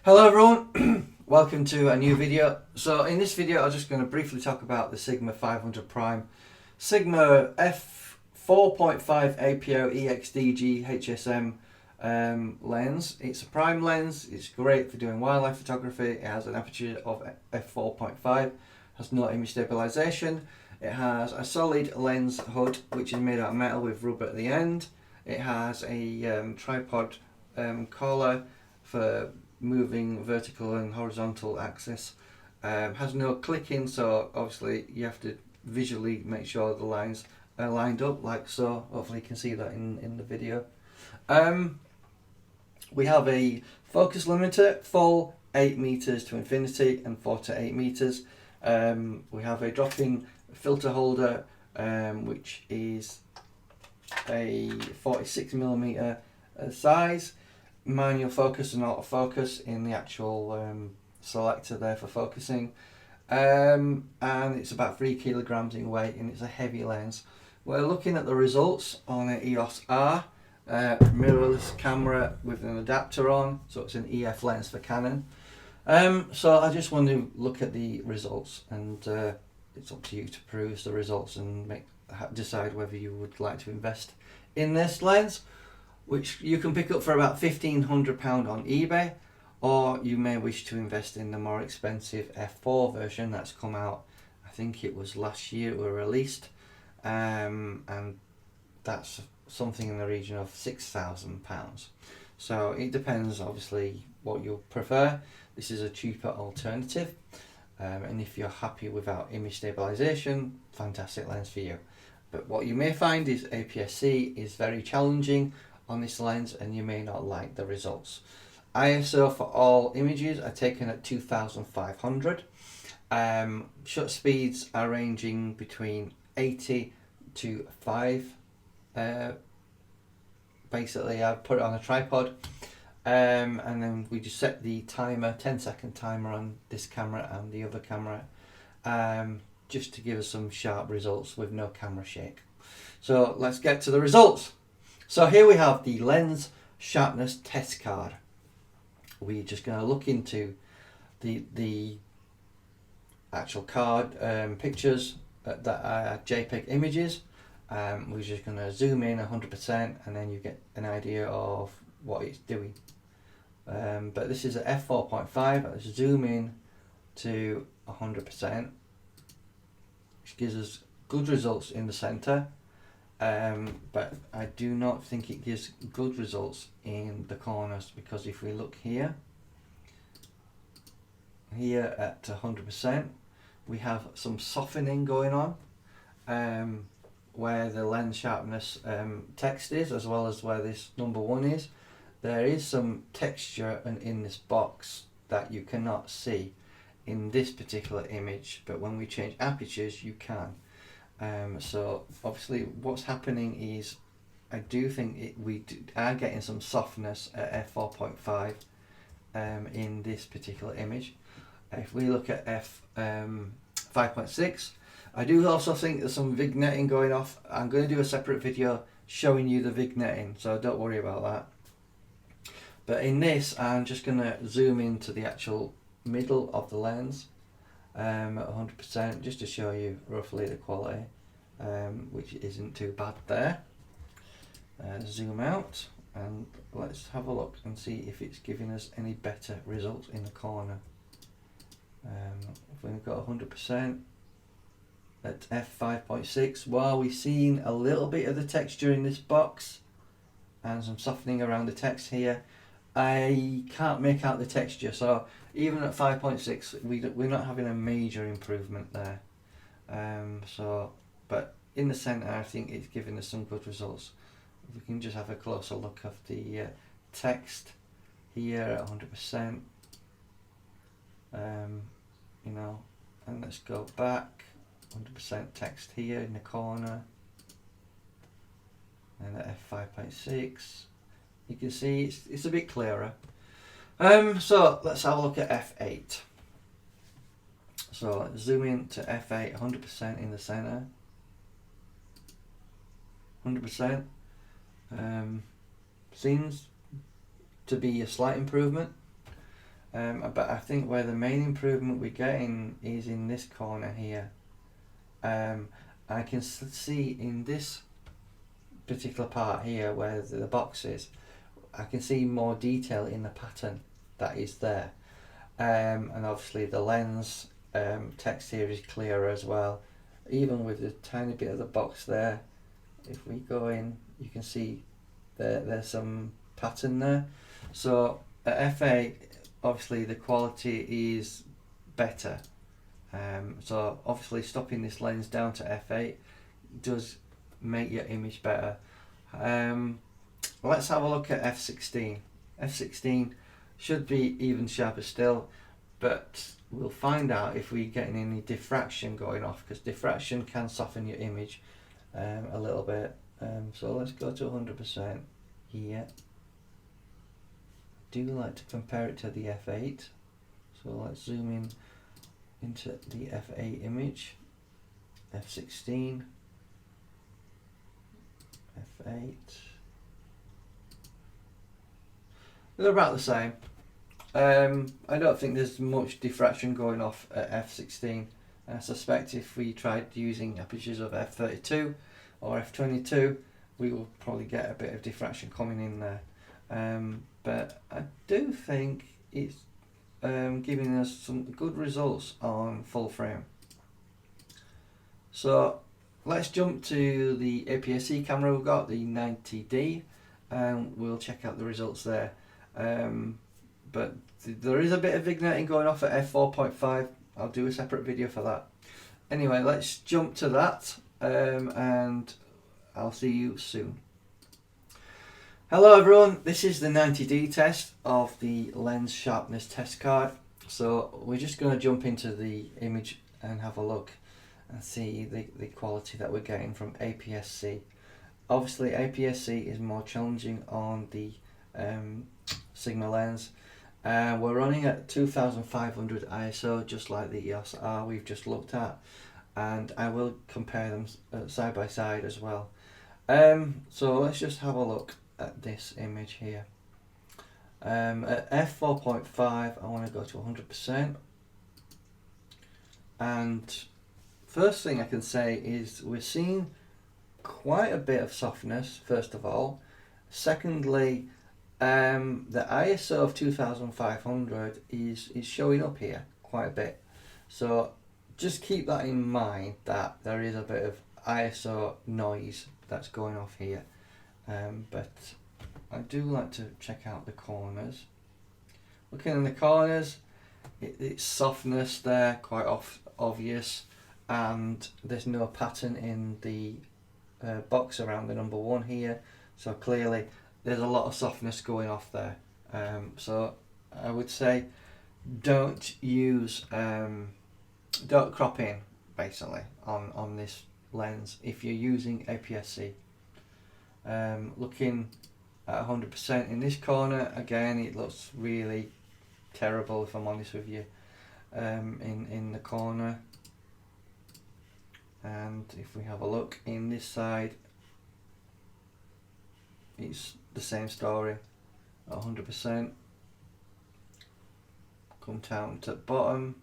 Hello everyone, welcome to a new video. So in this video I'm just going to briefly talk about the Sigma 500 prime Sigma F4.5 APO EX DG HSM lens. It's a prime lens, it's great for doing wildlife photography. It has an aperture of F4.5, has no image stabilization. It has a solid lens hood which is made out of metal with rubber at the end. It has a tripod collar for moving vertical and horizontal axis. Has no clicking, so obviously you have to visually make sure the lines are lined up like so. Hopefully you can see that in the video. We have a focus limiter, full 8 meters to infinity and 4 to 8 meters. We have a drop-in filter holder which is a 46mm size. Manual focus and autofocus in the actual selector there for focusing, and it's about 3 kilograms in weight, and it's a heavy lens. We're looking at the results on an EOS R, mirrorless camera with an adapter on, so it's an EF lens for Canon. So I just want to look at the results, and it's up to you to peruse the results and decide whether you would like to invest in this lens, which you can pick up for about £1,500 on eBay, or you may wish to invest in the more expensive F4 version that's come out. I think it was last year it were released, and that's something in the region of £6,000. So it depends obviously what you prefer. This is a cheaper alternative, and if you're happy without image stabilization, fantastic lens for you. But what you may find is Apsc is very challenging on this lens, and you may not like the results. ISO for all images are taken at 2500. Shutter speeds are ranging between 80 to 5. Basically I put it on a tripod, and then we just set the timer, 10-second timer on this camera and the other camera, just to give us some sharp results with no camera shake. So let's get to the results. So here we have the lens sharpness test card. We're just going to look into the actual card pictures that are JPEG images. We're just going to zoom in 100%, and then you get an idea of what it's doing. But this is at F4.5. Let's zoom in to 100%, which gives us good results in the center. But I do not think it gives good results in the corners, because if we look here at 100%, we have some softening going on, where the lens sharpness text is, as well as where this number 1 is. There is some texture in this box that you cannot see in this particular image, but when we change apertures you can. So obviously what's happening is, I do think we are getting some softness at F4.5 in this particular image. If we look at F5.6, I do also think there's some vignetting going off. I'm going to do a separate video showing you the vignetting, so don't worry about that. But in this, I'm just going to zoom into the actual middle of the lens at 100%, just to show you roughly the quality, which isn't too bad there. Zoom out and let's have a look and see if it's giving us any better results in the corner. If we've got 100% at F5.6, while we've seen a little bit of the texture in this box and some softening around the text here, I can't make out the texture. So even at 5.6 we're not having a major improvement there. But in the center I think it's giving us some good results. If we can just have a closer look of the text here at 100%, you know, and let's go back, 100% text here in the corner, and at F5.6 you can see it's a bit clearer. So let's have a look at F8. So zoom in to F8, 100% in the center, 100%. Seems to be a slight improvement. But I think where the main improvement we're getting is in this corner here. I can see in this particular part here where the box is, I can see more detail in the pattern that is there. And obviously the lens text here is clearer as well, even with the tiny bit of the box there. If we go in, you can see there's some pattern there. So at f8, obviously the quality is better. So obviously stopping this lens down to f8 does make your image better. Let's have a look at f16. F16 should be even sharper still, but we'll find out if we're getting any diffraction going off, because diffraction can soften your image a little bit. So let's go to 100% here. I do like to compare it to the f8, so let's zoom in into the f8 image. F16, f8, they're about the same. I don't think there's much diffraction going off at f16. I suspect if we tried using apertures of f32 or f22, we will probably get a bit of diffraction coming in there. But I do think it's giving us some good results on full frame. So let's jump to the Apsc camera we've got, the 90D, and we'll check out the results there. But there is a bit of vignetting going off at F4.5. I'll do a separate video for that. Anyway, let's jump to that, and I'll see you soon. Hello everyone, this is the 90D test of the lens sharpness test card. So we're just going to jump into the image and have a look and see the quality that we're getting from Apsc. Obviously Apsc is more challenging on the Sigma lens. We're running at 2500 ISO, just like the EOS R we've just looked at, and I will compare them side by side as well. So let's just have a look at this image here. At f4.5 I want to go to 100%, and first thing I can say is we're seeing quite a bit of softness, first of all. Secondly, the ISO of 2500 is showing up here quite a bit, so just keep that in mind, that there is a bit of ISO noise that's going off here. But I do like to check out the corners. Looking in the corners, it's softness there, quite obvious, and there's no pattern in the box around the number 1 here, so clearly there's a lot of softness going off there. So I would say don't use, don't crop in basically on this lens if you're using Apsc. Looking at 100% in this corner, again it looks really terrible if I'm honest with you, in the corner. And if we have a look in this side, it's the same story at 100%. Come down to the bottom,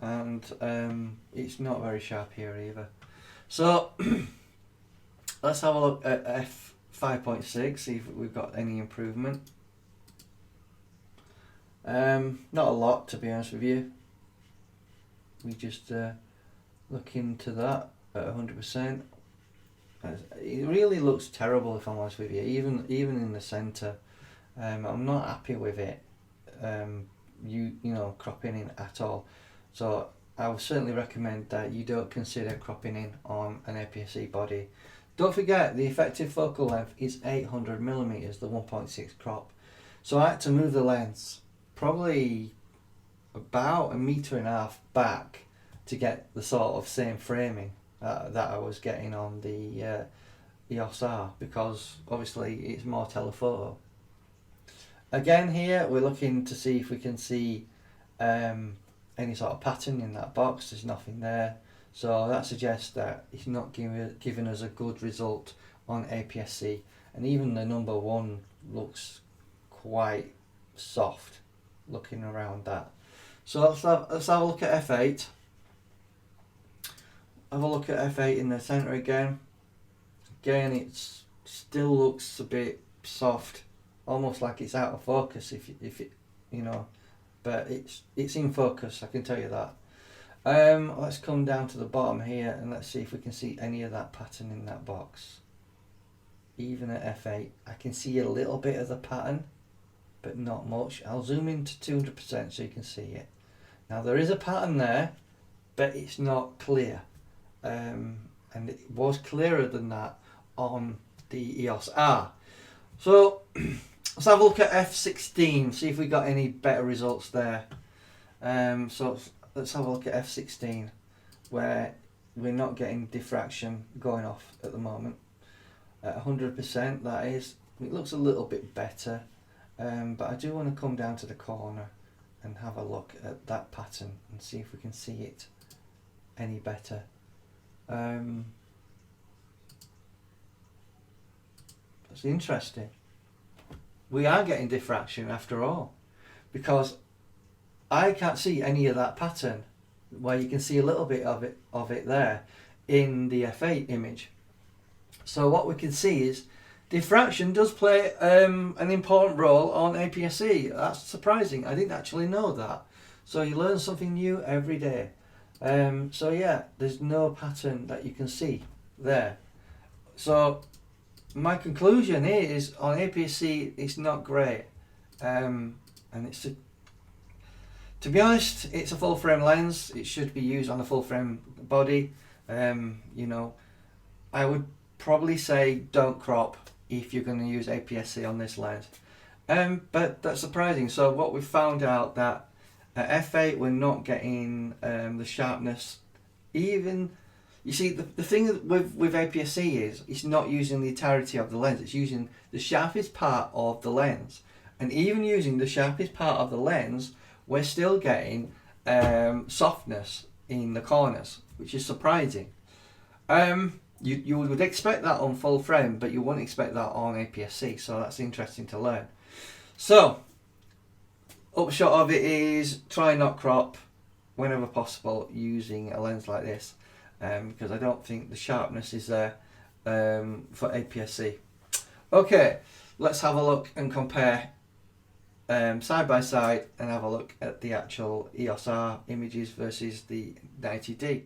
and it's not very sharp here either. So let's have a look at f5.6, see if we've got any improvement. Not a lot, to be honest with you. We just look into that at 100%. It really looks terrible if I'm honest with you, even in the centre. I'm not happy with it, you know, cropping in at all. So I would certainly recommend that you don't consider cropping in on an Apsc body. Don't forget the effective focal length is 800mm, the 1.6 crop. So I had to move the lens probably about 1.5 meters back to get the sort of same framing that I was getting on the EOS R, because obviously it's more telephoto. Again here we're looking to see if we can see any sort of pattern in that box. There's nothing there, so that suggests that it's not giving us a good result on Apsc. and even the number 1 looks quite soft looking around that. So let's have a look at F8. Have a look at F8 in the center again. Again, it still looks a bit soft, almost like it's out of focus if it, you know, but it's in focus, I can tell you that. Let's come down to the bottom here and let's see if we can see any of that pattern in that box. Even at F8, I can see a little bit of the pattern, but not much. I'll zoom into 200% so you can see it. Now there is a pattern there, but it's not clear. And it was clearer than that on the EOS R. So let's have a look at F16, see if we got any better results there. So let's have a look at F16, where we're not getting diffraction going off at the moment. At 100%, that is. It looks a little bit better, but I do want to come down to the corner and have a look at that pattern and see if we can see it any better. That's interesting. We are getting diffraction after all, because I can't see any of that pattern where you can see a little bit of it there in the F8 image. So what we can see is diffraction does play an important role on APS-C. That's surprising. I didn't actually know that. So you learn something new every day. So yeah, there's no pattern that you can see there. So my conclusion is on APS-C it's not great, and to be honest, it's a full frame lens. It should be used on a full frame body. You know, I would probably say don't crop if you're going to use APS-C on this lens. But that's surprising. So what we found out that at F8 we're not getting the sharpness. Even, you see, the thing with APS-C is it's not using the entirety of the lens. It's using the sharpest part of the lens. And even using the sharpest part of the lens, we're still getting softness in the corners, which is surprising. You would expect that on full frame, but you wouldn't expect that on APS-C, so that's interesting to learn. So, upshot of it is try not crop whenever possible using a lens like this, because I don't think the sharpness is there for APS-C. Okay, let's have a look and compare side by side and have a look at the actual EOS R images versus the 90D.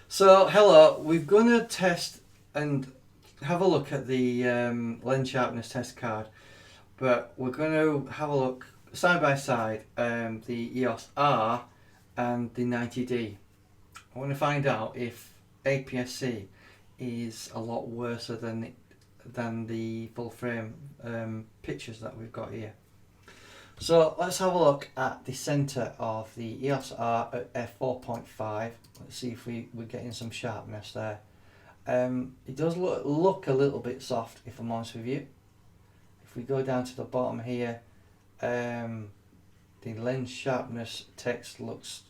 So hello, we're going to test and have a look at the lens sharpness test card, but we're going to have a look side by side the EOS R and the 90D. I want to find out if APS-C is a lot worse than the full frame pictures that we've got here. So let's have a look at the centre of the EOS R at F4.5. Let's see if we're getting some sharpness there. It does look a little bit soft, if I'm honest with you. If we go down to the bottom here, the lens sharpness text looks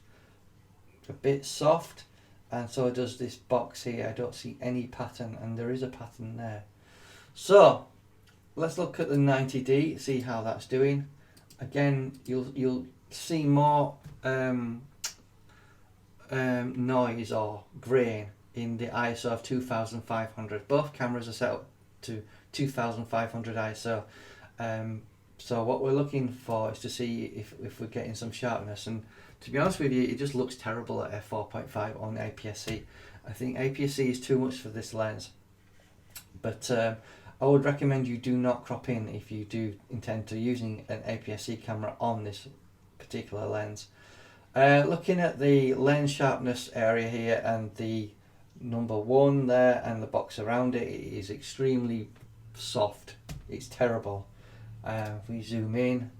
a bit soft, and so does this box here. I don't see any pattern, and there is a pattern there. So let's look at the 90D, see how that's doing. Again, you'll see more noise or grain in the ISO of 2500. Both cameras are set up to 2500 ISO. So what we're looking for is to see if we're getting some sharpness. And to be honest with you, it just looks terrible at F4.5 on APS-C. I think APS-C is too much for this lens. But I would recommend you do not crop in if you do intend to using an APS-C camera on this particular lens. Looking at the lens sharpness area here and the number 1 there and the box around it, it is extremely soft. It's terrible. If we zoom in,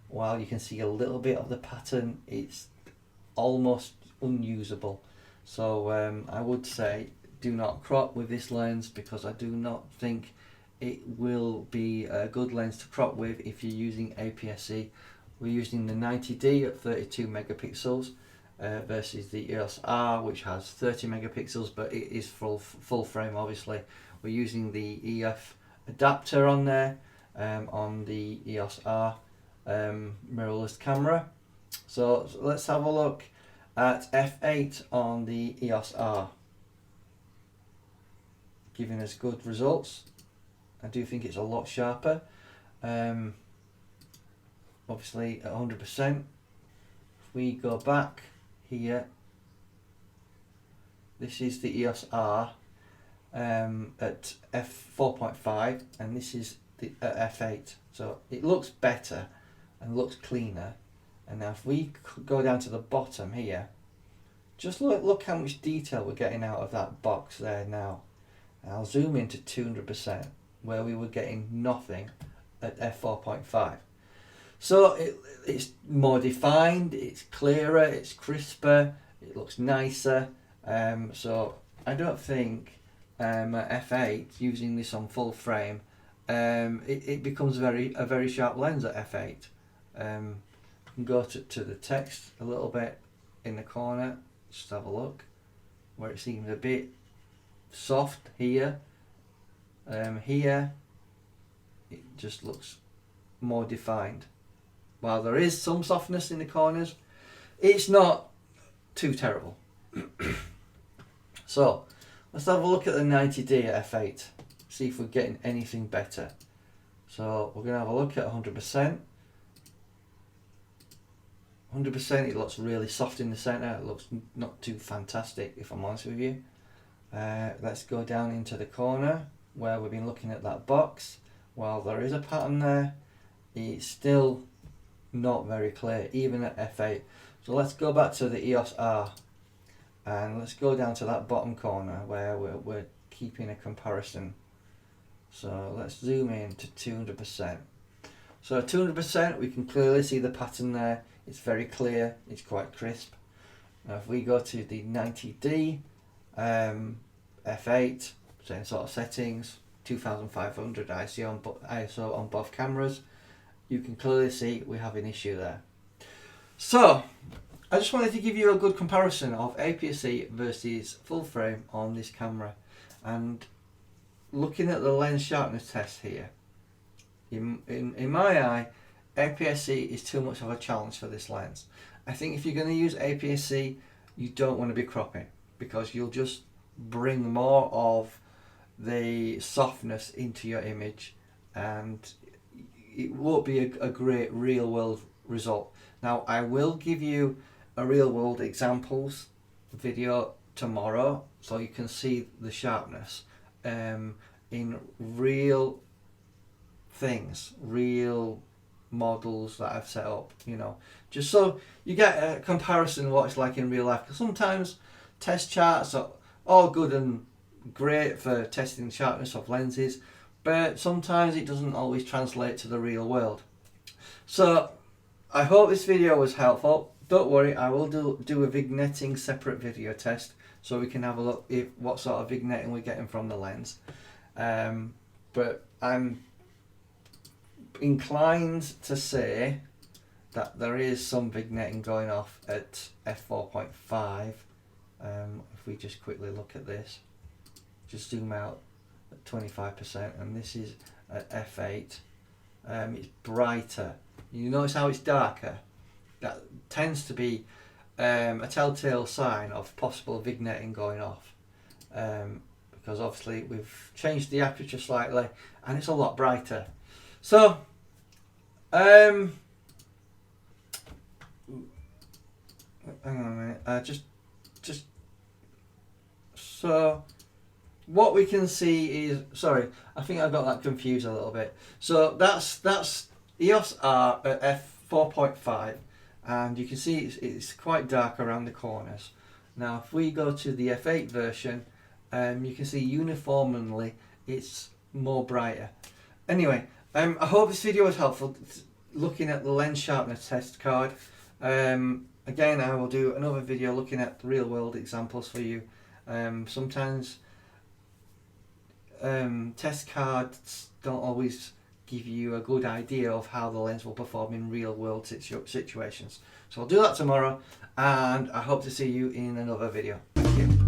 while you can see a little bit of the pattern, it's almost unusable. So I would say do not crop with this lens, because I do not think it will be a good lens to crop with if you're using APS-C. We're using the 90D at 32 megapixels versus the EOS R, which has 30 megapixels, but it is full frame obviously. We're using the EF adapter on there on the EOS R mirrorless camera. So let's have a look at F8 on the EOS R, giving us good results. I do think it's a lot sharper. Obviously at 100%. If we go back here, this is the EOS R at F4.5, and this is the F8. So it looks better and looks cleaner. And now if we go down to the bottom here, just look how much detail we're getting out of that box there now. And I'll zoom into 200%, where we were getting nothing at F4.5. So it's more defined, it's clearer, it's crisper, it looks nicer. So I don't think at F8, using this on full frame, it becomes a very sharp lens at F8. Go to the text a little bit in the corner, just have a look, where it seems a bit soft here. Here it just looks more defined. While there is some softness in the corners, it's not too terrible. So let's have a look at the 90D at F8, see if we're getting anything better. So we're going to have a look at 100%. 100%, it looks really soft in the centre. It looks not too fantastic, if I'm honest with you. Let's go down into the corner where we've been looking at that box. While there is a pattern there, it's still not very clear, even at F8. So let's go back to the EOS R and let's go down to that bottom corner where we're keeping a comparison. So let's zoom in to 200%. So at 200% we can clearly see the pattern there. It's very clear, it's quite crisp. Now if we go to the 90D, F8, same sort of settings, 2500 ISO on both cameras, you can clearly see we have an issue there. So I just wanted to give you a good comparison of APS-C versus full frame on this camera, and looking at the lens sharpness test here, in my eye, APS-C is too much of a challenge for this lens. I think if you're going to use APS-C, you don't want to be cropping, because you'll just bring more of the softness into your image and it won't be a great real world result. Now I will give you a real world examples video tomorrow so you can see the sharpness in real things, real models that I've set up, you know, just so you get a comparison of what it's like in real life. Because sometimes test charts are all good and great for testing sharpness of lenses, but sometimes it doesn't always translate to the real world. So I hope this video was helpful. Don't worry, I will do a vignetting separate video test so we can have a look at what sort of vignetting we're getting from the lens. But I'm inclined to say that there is some vignetting going off at F4.5. If we just quickly look at this, just zoom out at 25%, and this is at F8. It's brighter. You notice how it's darker? That tends to be a telltale sign of possible vignetting going off, because obviously we've changed the aperture slightly and it's a lot brighter. So hang on a minute, just so what we can see is, sorry, I think I got that confused a little bit. So that's EOS R at F4.5, and you can see it's quite dark around the corners. Now if we go to the F8 version, you can see uniformly it's more brighter. Anyway, I hope this video was helpful looking at the lens sharpness test card. Again, I will do another video looking at real world examples for you. Sometimes test cards don't always give you a good idea of how the lens will perform in real world situations. So I'll do that tomorrow, and I hope to see you in another video. Thank you.